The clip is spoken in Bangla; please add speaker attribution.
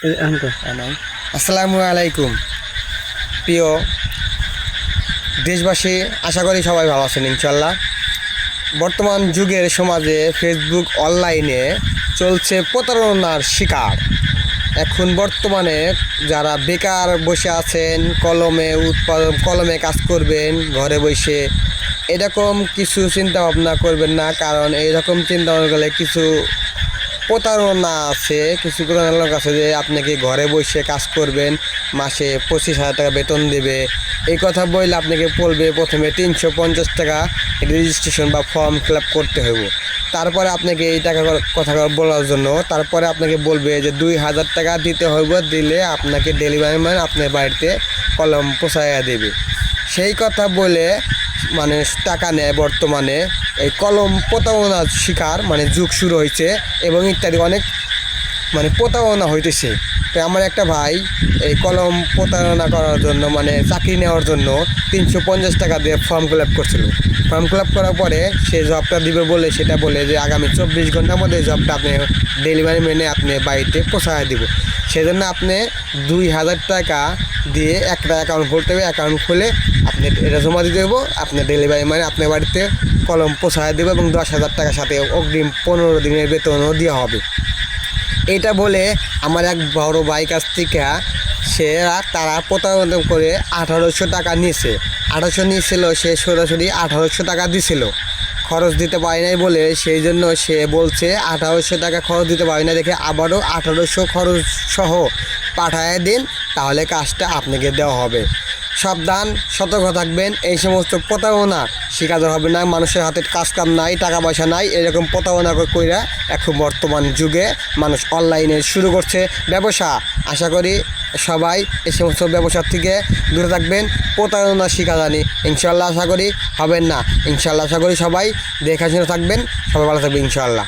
Speaker 1: আসসালামু আলাইকুম প্রিয় দেশবাসী, আশা করি সবাই ভালো আছেন ইনশাল্লাহ। বর্তমান যুগের সমাজে ফেসবুক অনলাইনে চলছে প্রতারণার শিকার। এখন বর্তমানে যারা বেকার বসে আছেন, কলমে কাজ করবেন ঘরে বসে, এরকম কিছু চিন্তা ভাবনা করবেন না। কারণ এইরকম চিন্তা ভাবনা করলে কিছু প্রতারণা আছে, কিছু প্রতারণা লোক আছে যে আপনাকে ঘরে বসে কাজ করবেন, মাসে 25,000 টাকা বেতন দেবে। এই কথা বললে আপনাকে বলবে প্রথমে 350 টাকা রেজিস্ট্রেশন বা ফর্ম ফিল আপ করতে হবে। তারপরে আপনাকে এই টাকা কথা বলার জন্য তারপরে আপনাকে বলবে যে 2,000 টাকা দিতে হবে, দিলে আপনাকে ডেলিভারি ম্যান আপনার বাড়িতে কলম পৌঁছাইয়া দেবে। সেই কথা বলে মানুষ টাকা নেয়। বর্তমানে এই কলম প্রতারণার শিকার যুগ শুরু হয়েছে এবং ইত্যাদি অনেক প্রতারণা হইতেছে। তো আমার একটা ভাই এই কলম প্রতারণা করার জন্য চাকরি নেওয়ার জন্য 350 টাকা দিয়ে ফর্ম ফিল আপ করছিল। ফর্ম ফিল আপ করার পরে সে জবটা দিবে বলে সেটা বলে যে আগামী 24 ঘন্টার মধ্যে জবটা আপনি ডেলিভারি ম্যানে আপনি বাড়িতে পৌঁছায় দিব। সেজন্য আপনি 2,000 টাকা দিয়ে একটা অ্যাকাউন্ট খুলতে হবে। অ্যাকাউন্ট খুলে আপনি এটা জমা দিতে দেবো, আপনার ডেলিভারি ম্যান আপনার বাড়িতে কলম পৌঁছায় দেবে এবং 10,000 টাকার সাথে অগ্রিম 15 দিনের বেতনও দেওয়া হবে। এটা বলে আমার এক বড় ভাই কাছ থেকে তারা প্রতারণা করে 1800 টাকা নিয়েছে। 1800 নিয়েছিল, সে সরাসরি 1800 টাকা দিছিল, খরচ দিতে পারি নাই বলে সেই জন্য সে বলছে 1800 টাকা খরচ দিতে পারি না দেখে আবারও 1800 খরচ সহ পাঠায় দিন, তাহলে কাজটা আপনাকে দেওয়া হবে। সাবধান, সতর্ক থাকবেন। এই সমস্ত প্রতারণা শিকার হবে না। মানুষের হাতে কাম নাই, টাকা পয়সা নাই, এরকম প্রতারণা কইরা এখন বর্তমান যুগে মানুষ অনলাইনে শুরু করছে ব্যবসা। আশা করি সবাই এই সমস্ত ব্যবসার থেকে দূরে থাকবেন, প্রতারণা শিকার জানি ইনশাল্লাহ আশা করি হবেন না। ইনশাল্লাহ আশা করি সবাই দেখাশোনা থাকবেন, সবাই ভালো থাকবেন ইনশাল্লাহ।